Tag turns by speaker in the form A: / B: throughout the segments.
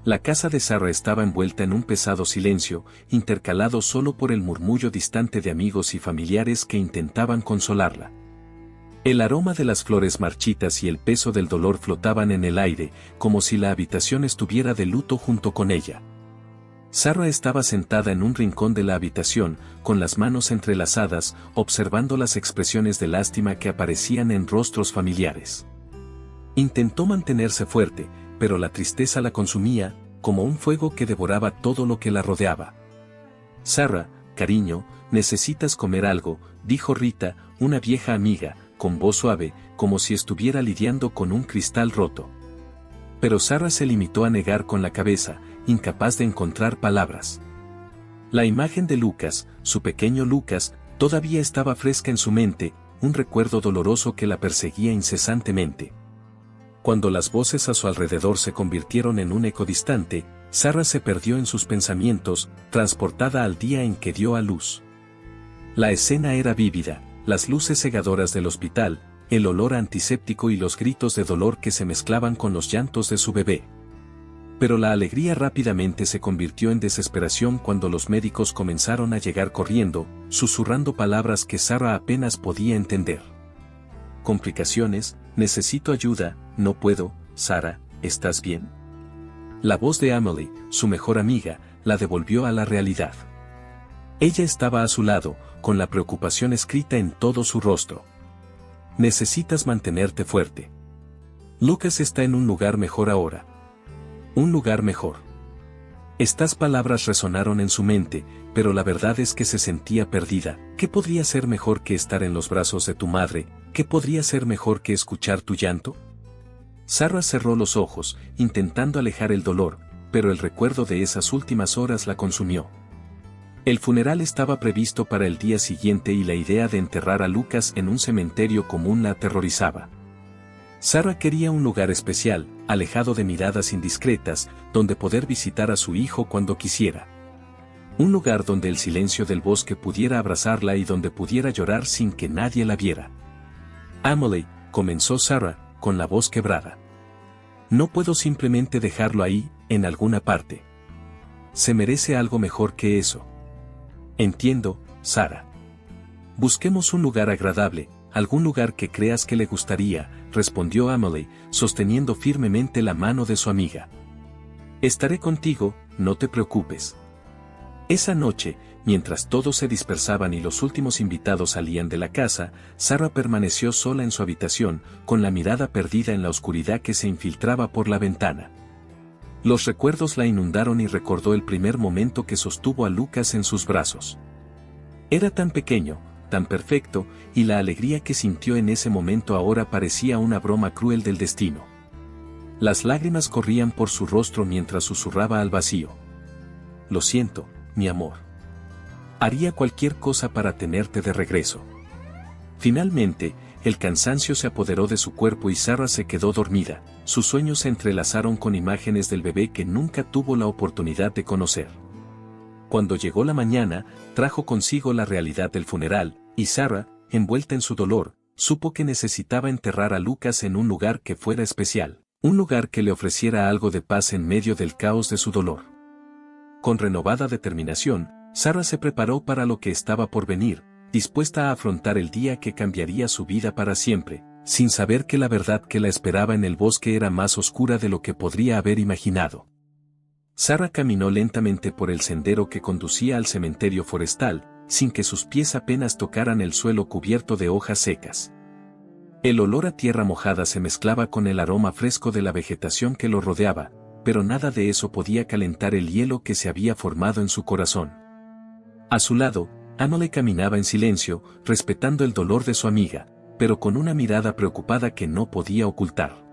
A: La casa de Sarah estaba envuelta en un pesado silencio, intercalado solo por el murmullo distante de amigos y familiares que intentaban consolarla. El aroma de las flores marchitas y el peso del dolor flotaban en el aire, como si la habitación estuviera de luto junto con ella. Sarah estaba sentada en un rincón de la habitación, con las manos entrelazadas, observando las expresiones de lástima que aparecían en rostros familiares. Intentó mantenerse fuerte, pero la tristeza la consumía, como un fuego que devoraba todo lo que la rodeaba. Sarah, cariño, necesitas comer algo, dijo Rita, una vieja amiga, con voz suave, como si estuviera lidiando con un cristal roto. Pero Sarah se limitó a negar con la cabeza, incapaz de encontrar palabras. La imagen de Lucas, su pequeño Lucas, todavía estaba fresca en su mente, un recuerdo doloroso que la perseguía incesantemente. Cuando las voces a su alrededor se convirtieron en un eco distante, Sarah se perdió en sus pensamientos, transportada al día en que dio a luz. La escena era vívida, las luces cegadoras del hospital, el olor antiséptico y los gritos de dolor que se mezclaban con los llantos de su bebé. Pero la alegría rápidamente se convirtió en desesperación cuando los médicos comenzaron a llegar corriendo, susurrando palabras que Sarah apenas podía entender. Complicaciones, necesito ayuda, no puedo, Sarah, ¿estás bien? La voz de Emily, su mejor amiga, la devolvió a la realidad. Ella estaba a su lado, con la preocupación escrita en todo su rostro. Necesitas mantenerte fuerte. Lucas está en un lugar mejor ahora. Un lugar mejor. Estas palabras resonaron en su mente, pero la verdad es que se sentía perdida. ¿Qué podría ser mejor que estar en los brazos de tu madre? ¿Qué podría ser mejor que escuchar tu llanto? Sarah cerró los ojos, intentando alejar el dolor, pero el recuerdo de esas últimas horas la consumió. El funeral estaba previsto para el día siguiente y la idea de enterrar a Lucas en un cementerio común la aterrorizaba. Sarah quería un lugar especial, alejado de miradas indiscretas, donde poder visitar a su hijo cuando quisiera. Un lugar donde el silencio del bosque pudiera abrazarla y donde pudiera llorar sin que nadie la viera. Emily, comenzó Sarah, con la voz quebrada. No puedo simplemente dejarlo ahí, en alguna parte. Se merece algo mejor que eso. Entiendo, Sarah. Busquemos un lugar agradable, algún lugar que creas que le gustaría, respondió Emily, sosteniendo firmemente la mano de su amiga. Estaré contigo, no te preocupes. Esa noche, mientras todos se dispersaban y los últimos invitados salían de la casa, Sarah permaneció sola en su habitación, con la mirada perdida en la oscuridad que se infiltraba por la ventana. Los recuerdos la inundaron y recordó el primer momento que sostuvo a Lucas en sus brazos. Era tan pequeño, tan perfecto, y la alegría que sintió en ese momento ahora parecía una broma cruel del destino. Las lágrimas corrían por su rostro mientras susurraba al vacío. Lo siento, mi amor. Haría cualquier cosa para tenerte de regreso. Finalmente, el cansancio se apoderó de su cuerpo y Sarah se quedó dormida. Sus sueños se entrelazaron con imágenes del bebé que nunca tuvo la oportunidad de conocer. Cuando llegó la mañana, trajo consigo la realidad del funeral, y Sarah, envuelta en su dolor, supo que necesitaba enterrar a Lucas en un lugar que fuera especial, un lugar que le ofreciera algo de paz en medio del caos de su dolor. Con renovada determinación, Sarah se preparó para lo que estaba por venir, dispuesta a afrontar el día que cambiaría su vida para siempre, sin saber que la verdad que la esperaba en el bosque era más oscura de lo que podría haber imaginado. Sarah caminó lentamente por el sendero que conducía al cementerio forestal, sin que sus pies apenas tocaran el suelo cubierto de hojas secas. El olor a tierra mojada se mezclaba con el aroma fresco de la vegetación que lo rodeaba, pero nada de eso podía calentar el hielo que se había formado en su corazón. A su lado, Emily caminaba en silencio, respetando el dolor de su amiga, pero con una mirada preocupada que no podía ocultar.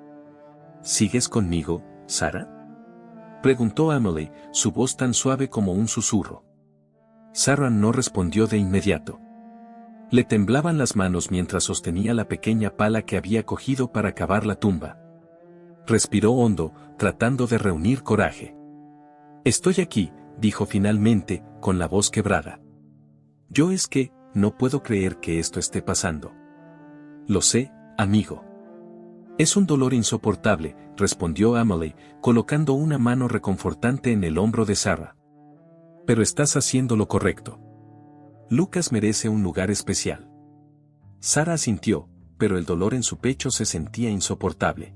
A: ¿Sigues conmigo, Sarah?, preguntó Emily, su voz tan suave como un susurro. Sarah no respondió de inmediato. Le temblaban las manos mientras sostenía la pequeña pala que había cogido para cavar la tumba. Respiró hondo, tratando de reunir coraje. Estoy aquí, dijo finalmente, con la voz quebrada. Yo es que, no puedo creer que esto esté pasando. Lo sé, amigo. Es un dolor insoportable, respondió Emily, colocando una mano reconfortante en el hombro de Sarah. Pero estás haciendo lo correcto. Lucas merece un lugar especial. Sarah asintió, pero el dolor en su pecho se sentía insoportable.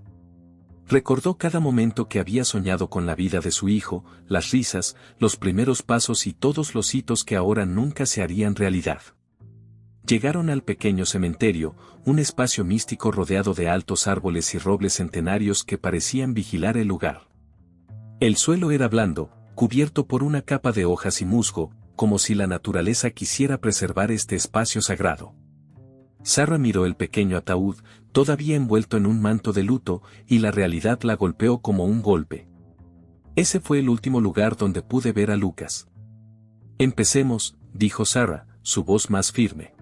A: Recordó cada momento que había soñado con la vida de su hijo, las risas, los primeros pasos y todos los hitos que ahora nunca se harían realidad. Llegaron al pequeño cementerio, un espacio místico rodeado de altos árboles y robles centenarios que parecían vigilar el lugar. El suelo era blando, cubierto por una capa de hojas y musgo, como si la naturaleza quisiera preservar este espacio sagrado. Sarah miró el pequeño ataúd, todavía envuelto en un manto de luto, y la realidad la golpeó como un golpe. Ese fue el último lugar donde pude ver a Lucas. Empecemos, dijo Sarah, su voz más firme.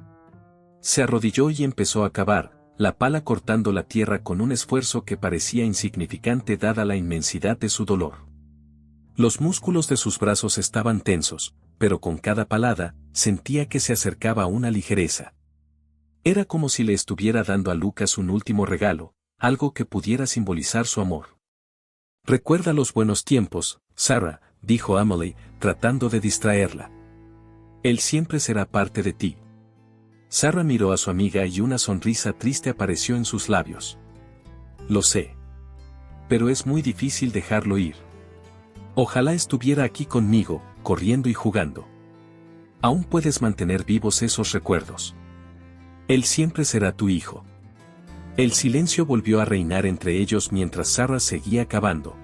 A: Se arrodilló y empezó a cavar, la pala cortando la tierra con un esfuerzo que parecía insignificante dada la inmensidad de su dolor. Los músculos de sus brazos estaban tensos, pero con cada palada, sentía que se acercaba una ligereza. Era como si le estuviera dando a Lucas un último regalo, algo que pudiera simbolizar su amor. Recuerda los buenos tiempos, Sarah, dijo Emily, tratando de distraerla. Él siempre será parte de ti. Sarah miró a su amiga y una sonrisa triste apareció en sus labios. Lo sé. Pero es muy difícil dejarlo ir. Ojalá estuviera aquí conmigo, corriendo y jugando. Aún puedes mantener vivos esos recuerdos. Él siempre será tu hijo. El silencio volvió a reinar entre ellos mientras Sarah seguía cavando.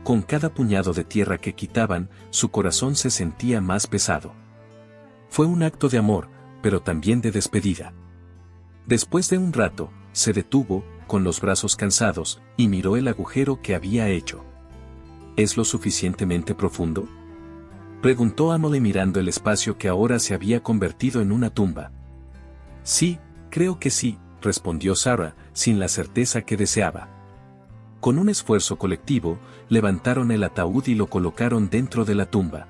A: Con cada puñado de tierra que quitaban, su corazón se sentía más pesado. Fue un acto de amor, pero también de despedida. Después de un rato, se detuvo, con los brazos cansados, y miró el agujero que había hecho. ¿Es lo suficientemente profundo?, preguntó Emily mirando el espacio que ahora se había convertido en una tumba. Sí, creo que sí, respondió Sarah, sin la certeza que deseaba. Con un esfuerzo colectivo, levantaron el ataúd y lo colocaron dentro de la tumba.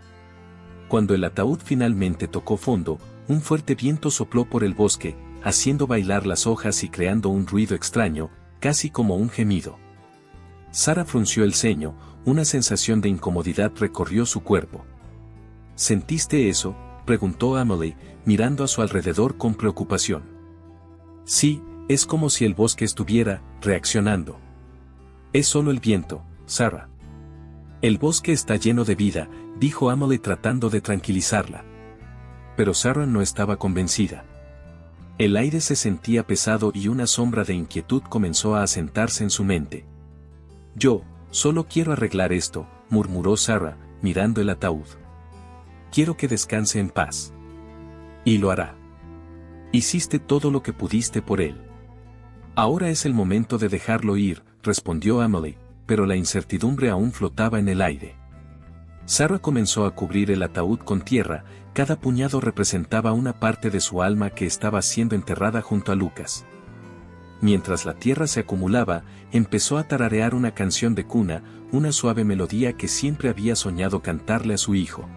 A: Cuando el ataúd finalmente tocó fondo, un fuerte viento sopló por el bosque, haciendo bailar las hojas y creando un ruido extraño, casi como un gemido. Sarah frunció el ceño, una sensación de incomodidad recorrió su cuerpo. ¿Sentiste eso?, preguntó Emily, mirando a su alrededor con preocupación. Sí, es como si el bosque estuviera reaccionando. Es solo el viento, Sarah. El bosque está lleno de vida, dijo Emily tratando de tranquilizarla. Pero Sarah no estaba convencida. El aire se sentía pesado y una sombra de inquietud comenzó a asentarse en su mente. Yo, solo quiero arreglar esto, murmuró Sarah, mirando el ataúd. Quiero que descanse en paz. Y lo hará. Hiciste todo lo que pudiste por él. Ahora es el momento de dejarlo ir, respondió Emily, pero la incertidumbre aún flotaba en el aire. Sarah comenzó a cubrir el ataúd con tierra, cada puñado representaba una parte de su alma que estaba siendo enterrada junto a Lucas. Mientras la tierra se acumulaba, empezó a tararear una canción de cuna, una suave melodía que siempre había soñado cantarle a su hijo.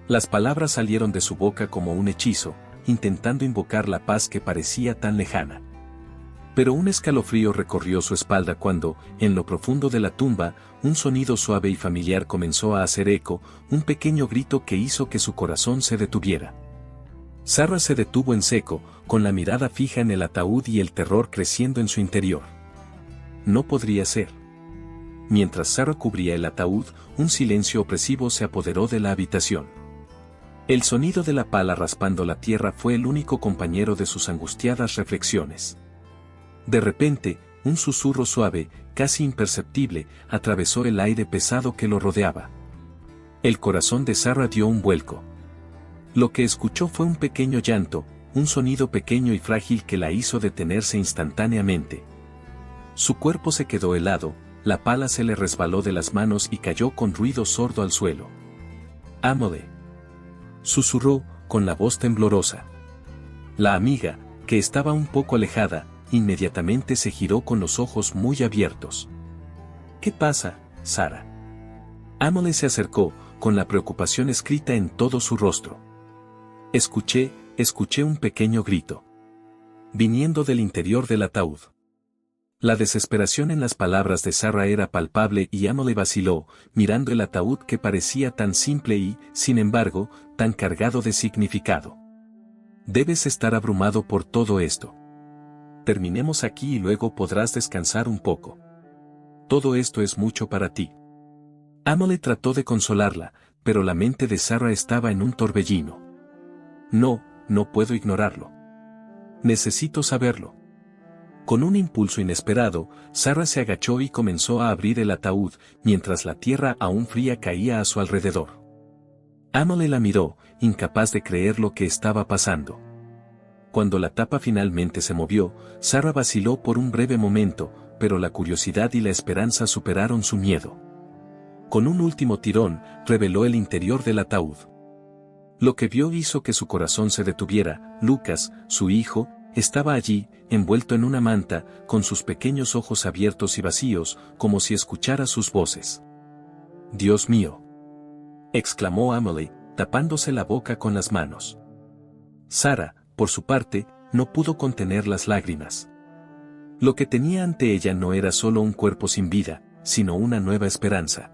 A: Las palabras salieron de su boca como un hechizo, intentando invocar la paz que parecía tan lejana. Pero un escalofrío recorrió su espalda cuando, en lo profundo de la tumba, un sonido suave y familiar comenzó a hacer eco, un pequeño grito que hizo que su corazón se detuviera. Sarah se detuvo en seco, con la mirada fija en el ataúd y el terror creciendo en su interior. No podría ser. Mientras Sarah cubría el ataúd, un silencio opresivo se apoderó de la habitación. El sonido de la pala raspando la tierra fue el único compañero de sus angustiadas reflexiones. De repente, un susurro suave, casi imperceptible, atravesó el aire pesado que lo rodeaba. El corazón de Sarah dio un vuelco. Lo que escuchó fue un pequeño llanto, un sonido pequeño y frágil que la hizo detenerse instantáneamente. Su cuerpo se quedó helado, la pala se le resbaló de las manos y cayó con ruido sordo al suelo. «Emily», susurró, con la voz temblorosa. La amiga, que estaba un poco alejada, inmediatamente se giró con los ojos muy abiertos. «¿Qué pasa, Sarah?». Emily se acercó, con la preocupación escrita en todo su rostro. Escuché un pequeño grito. Viniendo del interior del ataúd. La desesperación en las palabras de Sarah era palpable y Emily vaciló, mirando el ataúd que parecía tan simple y, sin embargo, tan cargado de significado. Debes estar abrumado por todo esto. Terminemos aquí y luego podrás descansar un poco. Todo esto es mucho para ti. Emily trató de consolarla, pero la mente de Sarah estaba en un torbellino. No puedo ignorarlo. Necesito saberlo. Con un impulso inesperado, Sarah se agachó y comenzó a abrir el ataúd, mientras la tierra aún fría caía a su alrededor. Emily la miró, incapaz de creer lo que estaba pasando. Cuando la tapa finalmente se movió, Sarah vaciló por un breve momento, pero la curiosidad y la esperanza superaron su miedo. Con un último tirón, reveló el interior del ataúd. Lo que vio hizo que su corazón se detuviera. Lucas, su hijo, estaba allí, envuelto en una manta, con sus pequeños ojos abiertos y vacíos, como si escuchara sus voces. «Dios mío», exclamó Emily, tapándose la boca con las manos. Sarah, por su parte, no pudo contener las lágrimas. Lo que tenía ante ella no era solo un cuerpo sin vida, sino una nueva esperanza.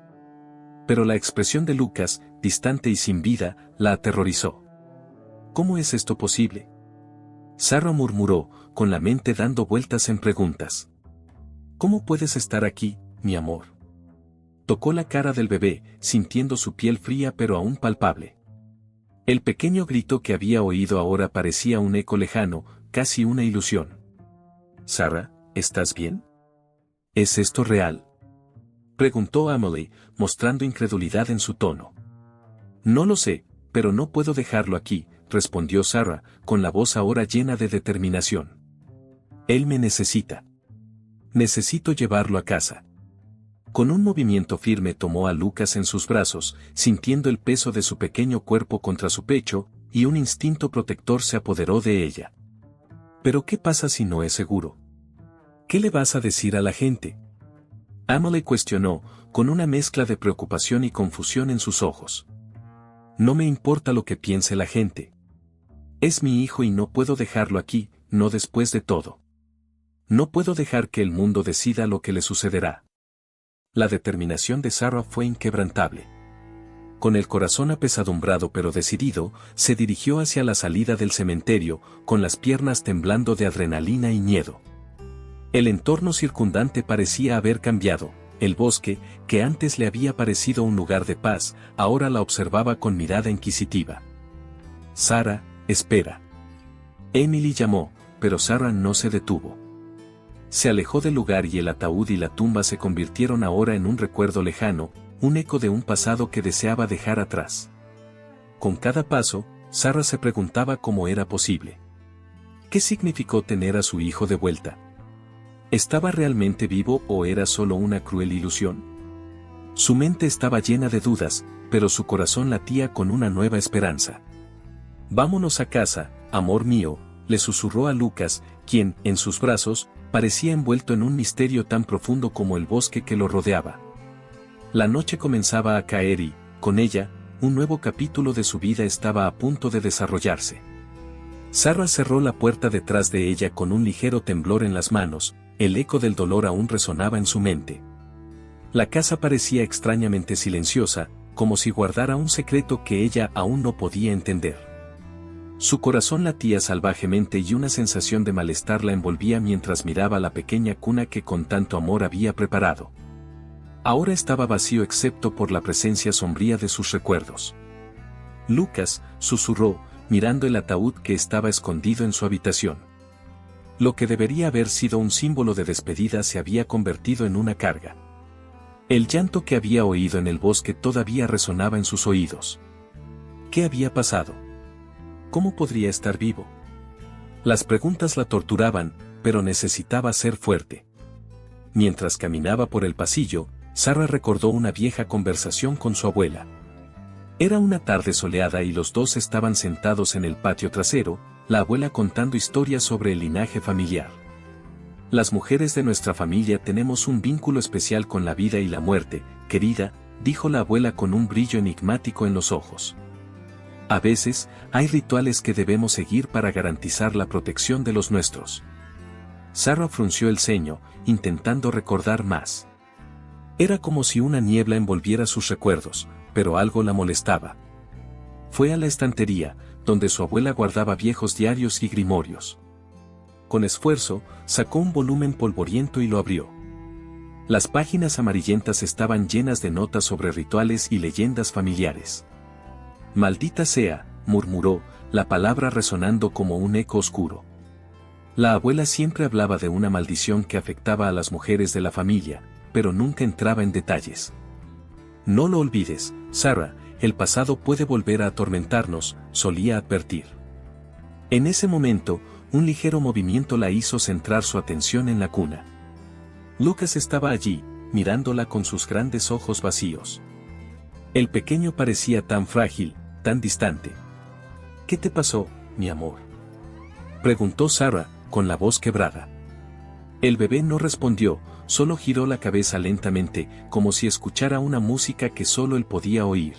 A: Pero la expresión de Lucas, distante y sin vida, la aterrorizó. ¿Cómo es esto posible?, Sarah murmuró, con la mente dando vueltas en preguntas. ¿Cómo puedes estar aquí, mi amor? Tocó la cara del bebé, sintiendo su piel fría pero aún palpable. El pequeño grito que había oído ahora parecía un eco lejano, casi una ilusión. «Sarah, ¿estás bien? ¿Es esto real?», preguntó Emily, mostrando incredulidad en su tono. «No lo sé, pero no puedo dejarlo aquí», respondió Sarah, con la voz ahora llena de determinación. «Él me necesita. Necesito llevarlo a casa». Con un movimiento firme tomó a Lucas en sus brazos, sintiendo el peso de su pequeño cuerpo contra su pecho, y un instinto protector se apoderó de ella. «¿Pero qué pasa si no es seguro? ¿Qué le vas a decir a la gente?», Emily cuestionó, con una mezcla de preocupación y confusión en sus ojos. «No me importa lo que piense la gente. Es mi hijo y no puedo dejarlo aquí, no después de todo. No puedo dejar que el mundo decida lo que le sucederá». La determinación de Sarah fue inquebrantable. Con el corazón apesadumbrado pero decidido, se dirigió hacia la salida del cementerio, con las piernas temblando de adrenalina y miedo. El entorno circundante parecía haber cambiado. El bosque, que antes le había parecido un lugar de paz, ahora la observaba con mirada inquisitiva. «Sarah, espera». Emily llamó, pero Sarah no se detuvo. Se alejó del lugar y el ataúd y la tumba se convirtieron ahora en un recuerdo lejano, un eco de un pasado que deseaba dejar atrás. Con cada paso, Sarah se preguntaba cómo era posible. ¿Qué significó tener a su hijo de vuelta? ¿Estaba realmente vivo o era solo una cruel ilusión? Su mente estaba llena de dudas, pero su corazón latía con una nueva esperanza. «Vámonos a casa, amor mío», le susurró a Lucas, quien, en sus brazos, parecía envuelto en un misterio tan profundo como el bosque que lo rodeaba. La noche comenzaba a caer y, con ella, un nuevo capítulo de su vida estaba a punto de desarrollarse. Sarah cerró la puerta detrás de ella con un ligero temblor en las manos, el eco del dolor aún resonaba en su mente. La casa parecía extrañamente silenciosa, como si guardara un secreto que ella aún no podía entender. Su corazón latía salvajemente y una sensación de malestar la envolvía mientras miraba la pequeña cuna que con tanto amor había preparado. Ahora estaba vacío excepto por la presencia sombría de sus recuerdos. «Lucas», susurró, mirando el ataúd que estaba escondido en su habitación. Lo que debería haber sido un símbolo de despedida se había convertido en una carga. El llanto que había oído en el bosque todavía resonaba en sus oídos. ¿Qué había pasado? ¿Cómo podría estar vivo? Las preguntas la torturaban, pero necesitaba ser fuerte. Mientras caminaba por el pasillo, Sarah recordó una vieja conversación con su abuela. Era una tarde soleada y los dos estaban sentados en el patio trasero, la abuela contando historias sobre el linaje familiar. «Las mujeres de nuestra familia tenemos un vínculo especial con la vida y la muerte, querida», dijo la abuela con un brillo enigmático en los ojos. «A veces, hay rituales que debemos seguir para garantizar la protección de los nuestros. Sarah frunció el ceño, intentando recordar más. Era como si una niebla envolviera sus recuerdos, pero algo la molestaba. Fue a la estantería, donde su abuela guardaba viejos diarios y grimorios. Con esfuerzo, sacó un volumen polvoriento y lo abrió. Las páginas amarillentas estaban llenas de notas sobre rituales y leyendas familiares. «Maldita sea», murmuró, la palabra resonando como un eco oscuro. La abuela siempre hablaba de una maldición que afectaba a las mujeres de la familia, pero nunca entraba en detalles. «No lo olvides, Sarah, el pasado puede volver a atormentarnos», solía advertir. En ese momento, un ligero movimiento la hizo centrar su atención en la cuna. Lucas estaba allí, mirándola con sus grandes ojos vacíos. El pequeño parecía tan frágil, tan distante. «¿Qué te pasó, mi amor?», preguntó Sarah, con la voz quebrada. El bebé no respondió, solo giró la cabeza lentamente, como si escuchara una música que solo él podía oír.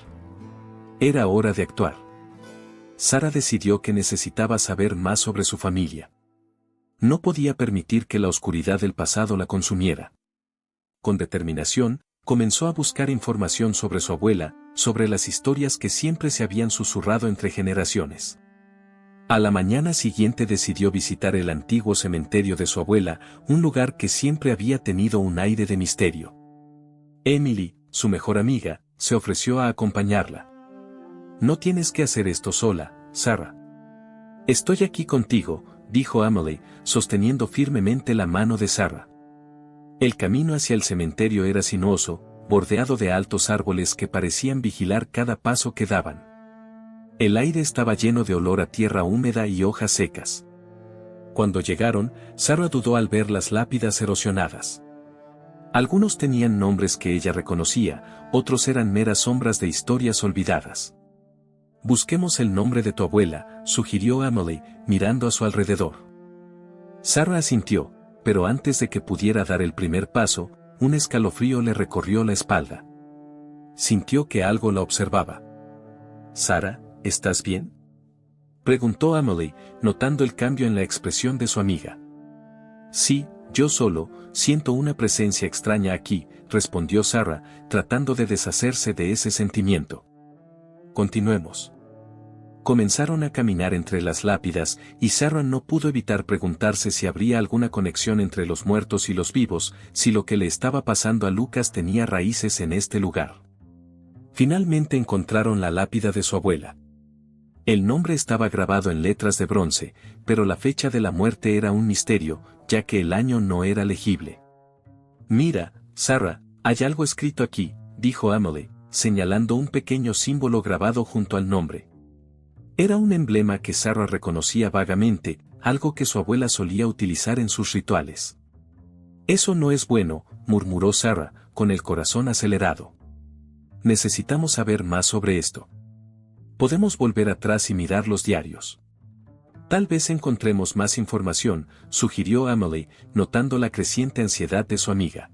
A: Era hora de actuar. Sarah decidió que necesitaba saber más sobre su familia. No podía permitir que la oscuridad del pasado la consumiera. Con determinación, comenzó a buscar información sobre su abuela, sobre las historias que siempre se habían susurrado entre generaciones. A la mañana siguiente decidió visitar el antiguo cementerio de su abuela, un lugar que siempre había tenido un aire de misterio. Emily, su mejor amiga, se ofreció a acompañarla. «No tienes que hacer esto sola, Sarah. Estoy aquí contigo», dijo Emily, sosteniendo firmemente la mano de Sarah. El camino hacia el cementerio era sinuoso, bordeado de altos árboles que parecían vigilar cada paso que daban. El aire estaba lleno de olor a tierra húmeda y hojas secas. Cuando llegaron, Sarah dudó al ver las lápidas erosionadas. Algunos tenían nombres que ella reconocía, otros eran meras sombras de historias olvidadas. «Busquemos el nombre de tu abuela», sugirió Emily, mirando a su alrededor. Sarah asintió, pero antes de que pudiera dar el primer paso, un escalofrío le recorrió la espalda. Sintió que algo la observaba. «Sarah, ¿estás bien?», preguntó Emily, notando el cambio en la expresión de su amiga. «Sí, yo solo, siento una presencia extraña aquí», respondió Sarah, tratando de deshacerse de ese sentimiento. «Continuemos». Comenzaron a caminar entre las lápidas, y Sarah no pudo evitar preguntarse si habría alguna conexión entre los muertos y los vivos, si lo que le estaba pasando a Lucas tenía raíces en este lugar. Finalmente encontraron la lápida de su abuela. El nombre estaba grabado en letras de bronce, pero la fecha de la muerte era un misterio, ya que el año no era legible. «Mira, Sarah, hay algo escrito aquí», dijo Emily, señalando un pequeño símbolo grabado junto al nombre. Era un emblema que Sarah reconocía vagamente, algo que su abuela solía utilizar en sus rituales. «Eso no es bueno», murmuró Sarah, con el corazón acelerado. «Necesitamos saber más sobre esto. Podemos volver atrás y mirar los diarios. Tal vez encontremos más información», sugirió Emily, notando la creciente ansiedad de su amiga.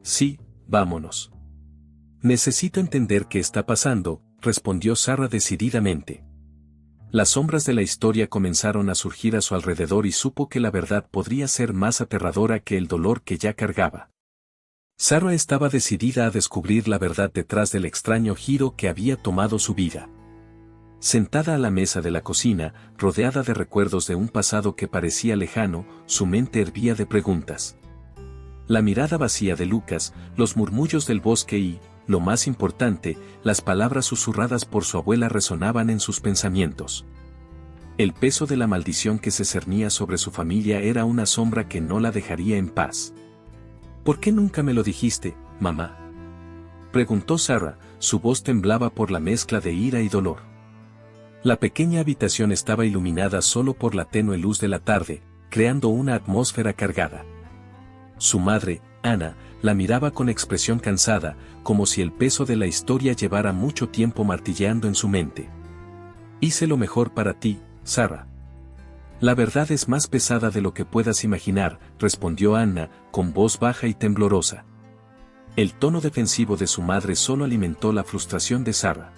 A: «Sí, vámonos». «Necesito entender qué está pasando», respondió Sarah decididamente. Las sombras de la historia comenzaron a surgir a su alrededor y supo que la verdad podría ser más aterradora que el dolor que ya cargaba. Sarah estaba decidida a descubrir la verdad detrás del extraño giro que había tomado su vida. Sentada a la mesa de la cocina, rodeada de recuerdos de un pasado que parecía lejano, su mente hervía de preguntas. La mirada vacía de Lucas, los murmullos del bosque y, lo más importante, las palabras susurradas por su abuela resonaban en sus pensamientos. El peso de la maldición que se cernía sobre su familia era una sombra que no la dejaría en paz. «¿Por qué nunca me lo dijiste, mamá?», preguntó Sarah, su voz temblaba por la mezcla de ira y dolor. La pequeña habitación estaba iluminada solo por la tenue luz de la tarde, creando una atmósfera cargada. Su madre, Anna, la miraba con expresión cansada, como si el peso de la historia llevara mucho tiempo martilleando en su mente. «Hice lo mejor para ti, Sarah». «La verdad es más pesada de lo que puedas imaginar», respondió Anna, con voz baja y temblorosa. El tono defensivo de su madre solo alimentó la frustración de Sarah.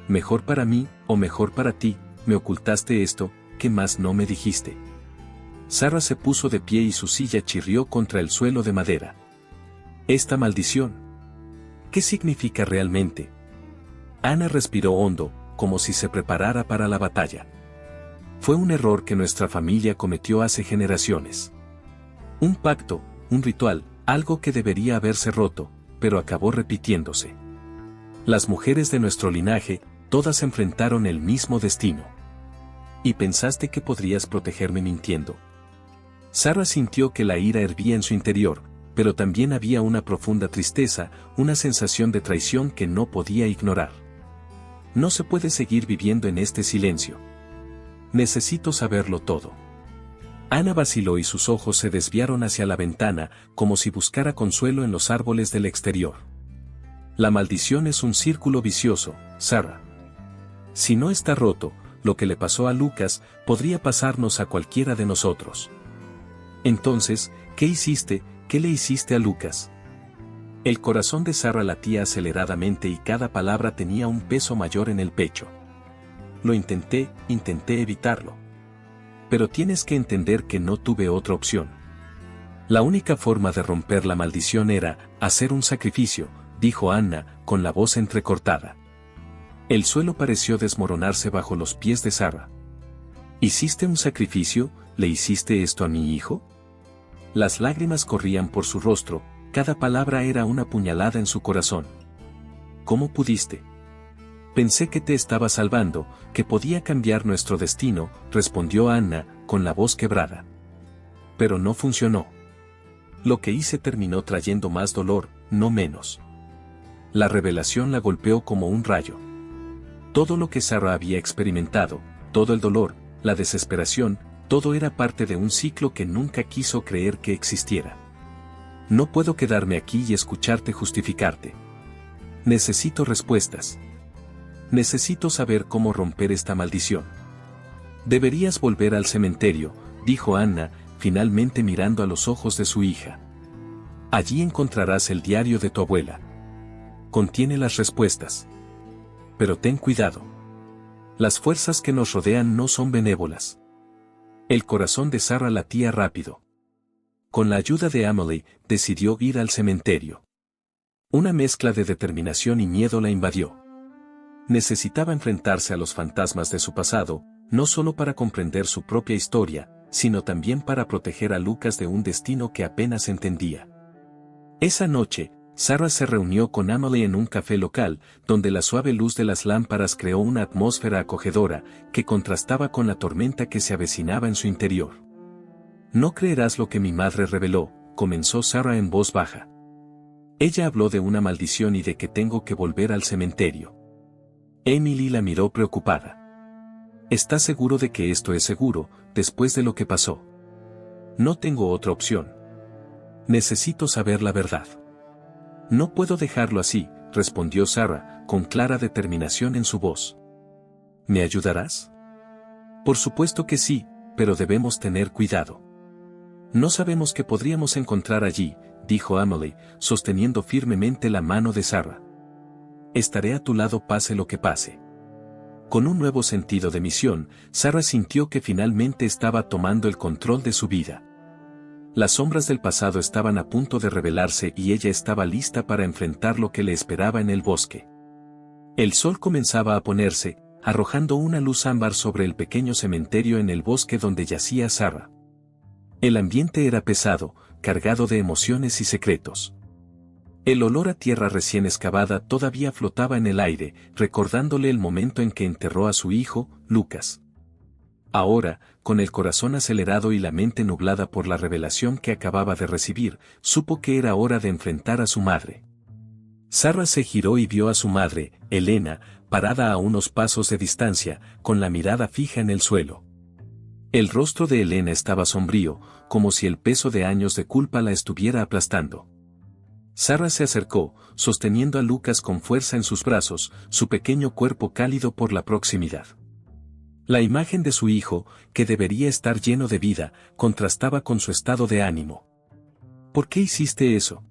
A: «Mejor para mí, o mejor para ti, me ocultaste esto, ¿qué más no me dijiste?». Sarah se puso de pie y su silla chirrió contra el suelo de madera. Esta maldición. ¿Qué significa realmente? Anna respiró hondo, como si se preparara para la batalla. Fue un error que nuestra familia cometió hace generaciones. Un pacto, un ritual, algo que debería haberse roto, pero acabó repitiéndose. Las mujeres de nuestro linaje, todas enfrentaron el mismo destino. ¿Y pensaste que podrías protegerme mintiendo? Sarah sintió que la ira hervía en su interior, pero también había una profunda tristeza, una sensación de traición que no podía ignorar. No se puede seguir viviendo en este silencio. Necesito saberlo todo. Anna vaciló y sus ojos se desviaron hacia la ventana, como si buscara consuelo en los árboles del exterior. La maldición es un círculo vicioso, Sarah. Si no está roto, lo que le pasó a Lucas podría pasarnos a cualquiera de nosotros. Entonces, ¿qué hiciste? ¿Qué le hiciste a Lucas? El corazón de Sarah latía aceleradamente y cada palabra tenía un peso mayor en el pecho. Lo intenté evitarlo. Pero tienes que entender que no tuve otra opción. La única forma de romper la maldición era hacer un sacrificio, dijo Anna, con la voz entrecortada. El suelo pareció desmoronarse bajo los pies de Sarah. ¿Hiciste un sacrificio? ¿Le hiciste esto a mi hijo? Las lágrimas corrían por su rostro, cada palabra era una puñalada en su corazón. ¿Cómo pudiste? Pensé que te estaba salvando, que podía cambiar nuestro destino, respondió Anna, con la voz quebrada. Pero no funcionó. Lo que hice terminó trayendo más dolor, no menos. La revelación la golpeó como un rayo. Todo lo que Sarah había experimentado, todo el dolor, la desesperación, todo era parte de un ciclo que nunca quiso creer que existiera. No puedo quedarme aquí y escucharte justificarte. Necesito respuestas. Necesito saber cómo romper esta maldición. Deberías volver al cementerio, dijo Anna, finalmente mirando a los ojos de su hija. Allí encontrarás el diario de tu abuela. Contiene las respuestas. Pero ten cuidado. Las fuerzas que nos rodean no son benévolas. El corazón de Sarah latía rápido. Con la ayuda de Emily, decidió ir al cementerio. Una mezcla de determinación y miedo la invadió. Necesitaba enfrentarse a los fantasmas de su pasado, no solo para comprender su propia historia, sino también para proteger a Lucas de un destino que apenas entendía. Esa noche, Sarah se reunió con Emily en un café local, donde la suave luz de las lámparas creó una atmósfera acogedora, que contrastaba con la tormenta que se avecinaba en su interior. No creerás lo que mi madre reveló, comenzó Sarah en voz baja. Ella habló de una maldición y de que tengo que volver al cementerio. Emily la miró preocupada. ¿Estás seguro de que esto es seguro, después de lo que pasó? No tengo otra opción. Necesito saber la verdad. No puedo dejarlo así, respondió Sarah, con clara determinación en su voz. ¿Me ayudarás? Por supuesto que sí, pero debemos tener cuidado. No sabemos qué podríamos encontrar allí, dijo Emily, sosteniendo firmemente la mano de Sarah. Estaré a tu lado pase lo que pase. Con un nuevo sentido de misión, Sarah sintió que finalmente estaba tomando el control de su vida. Las sombras del pasado estaban a punto de revelarse y ella estaba lista para enfrentar lo que le esperaba en el bosque. El sol comenzaba a ponerse, arrojando una luz ámbar sobre el pequeño cementerio en el bosque donde yacía Sarah. El ambiente era pesado, cargado de emociones y secretos. El olor a tierra recién excavada todavía flotaba en el aire, recordándole el momento en que enterró a su hijo, Lucas. Ahora, con el corazón acelerado y la mente nublada por la revelación que acababa de recibir, supo que era hora de enfrentar a su madre. Sarah se giró y vio a su madre, Elena, parada a unos pasos de distancia, con la mirada fija en el suelo. El rostro de Elena estaba sombrío, como si el peso de años de culpa la estuviera aplastando. Sarah se acercó, sosteniendo a Lucas con fuerza en sus brazos, su pequeño cuerpo cálido por la proximidad. La imagen de su hijo, que debería estar lleno de vida, contrastaba con su estado de ánimo. ¿Por qué hiciste eso?,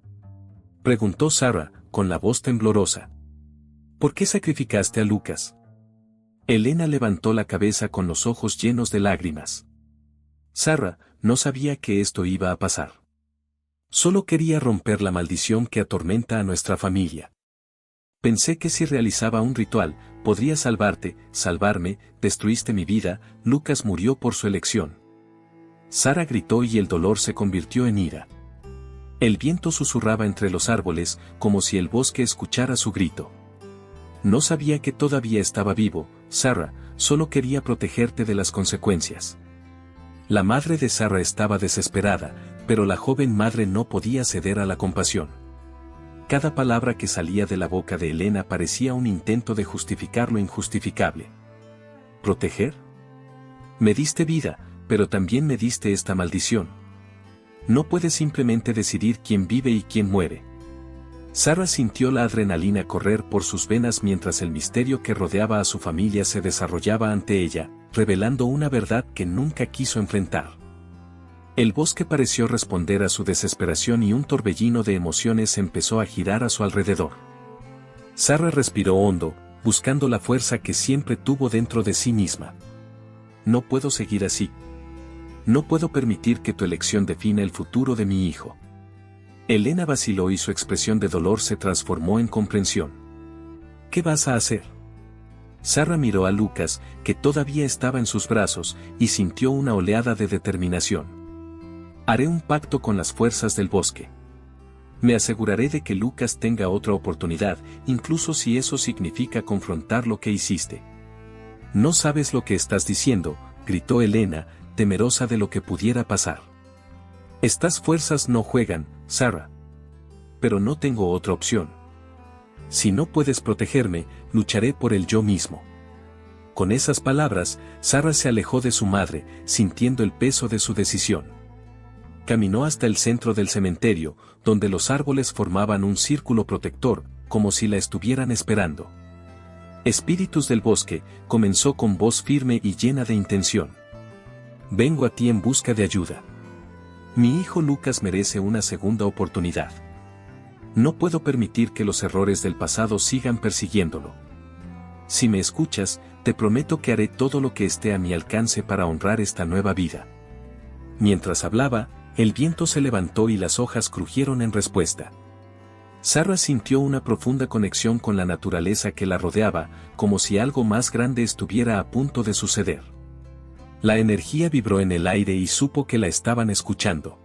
A: preguntó Sarah, con la voz temblorosa. ¿Por qué sacrificaste a Lucas? Elena levantó la cabeza con los ojos llenos de lágrimas. Sarah, no sabía que esto iba a pasar. Solo quería romper la maldición que atormenta a nuestra familia. Pensé que si realizaba un ritual, podría salvarme, destruiste mi vida, Lucas murió por su elección. Sara gritó y el dolor se convirtió en ira. El viento susurraba entre los árboles, como si el bosque escuchara su grito. No sabía que todavía estaba vivo, Sara, solo quería protegerte de las consecuencias. La madre de Sara estaba desesperada, pero la joven madre no podía ceder a la compasión. Cada palabra que salía de la boca de Elena parecía un intento de justificar lo injustificable. ¿Proteger? Me diste vida, pero también me diste esta maldición. No puedes simplemente decidir quién vive y quién muere. Sara sintió la adrenalina correr por sus venas mientras el misterio que rodeaba a su familia se desarrollaba ante ella, revelando una verdad que nunca quiso enfrentar. El bosque pareció responder a su desesperación y un torbellino de emociones empezó a girar a su alrededor. Sara respiró hondo, buscando la fuerza que siempre tuvo dentro de sí misma. No puedo seguir así. No puedo permitir que tu elección defina el futuro de mi hijo. Elena vaciló y su expresión de dolor se transformó en comprensión. ¿Qué vas a hacer? Sara miró a Lucas, que todavía estaba en sus brazos, y sintió una oleada de determinación. Haré un pacto con las fuerzas del bosque. Me aseguraré de que Lucas tenga otra oportunidad, incluso si eso significa confrontar lo que hiciste. No sabes lo que estás diciendo, gritó Elena, temerosa de lo que pudiera pasar. Estas fuerzas no juegan, Sara. Pero no tengo otra opción. Si no puedes protegerme, lucharé por él yo mismo. Con esas palabras, Sara se alejó de su madre, sintiendo el peso de su decisión. Caminó hasta el centro del cementerio, donde los árboles formaban un círculo protector, como si la estuvieran esperando. Espíritus del bosque, comenzó con voz firme y llena de intención. Vengo a ti en busca de ayuda. Mi hijo Lucas merece una segunda oportunidad. No puedo permitir que los errores del pasado sigan persiguiéndolo. Si me escuchas, te prometo que haré todo lo que esté a mi alcance para honrar esta nueva vida. Mientras hablaba, el viento se levantó y las hojas crujieron en respuesta. Sara sintió una profunda conexión con la naturaleza que la rodeaba, como si algo más grande estuviera a punto de suceder. La energía vibró en el aire y supo que la estaban escuchando.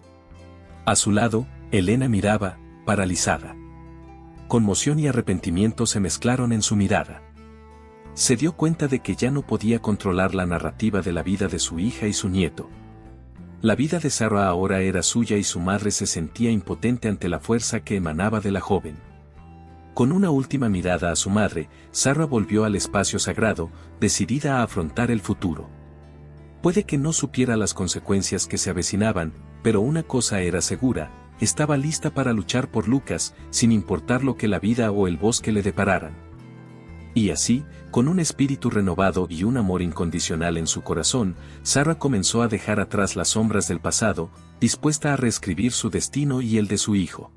A: A su lado, Elena miraba, paralizada. Conmoción y arrepentimiento se mezclaron en su mirada. Se dio cuenta de que ya no podía controlar la narrativa de la vida de su hija y su nieto. La vida de Sara ahora era suya y su madre se sentía impotente ante la fuerza que emanaba de la joven. Con una última mirada a su madre, Sara volvió al espacio sagrado, decidida a afrontar el futuro. Puede que no supiera las consecuencias que se avecinaban, pero una cosa era segura, estaba lista para luchar por Lucas, sin importar lo que la vida o el bosque le depararan. Y así, con un espíritu renovado y un amor incondicional en su corazón, Sara comenzó a dejar atrás las sombras del pasado, dispuesta a reescribir su destino y el de su hijo.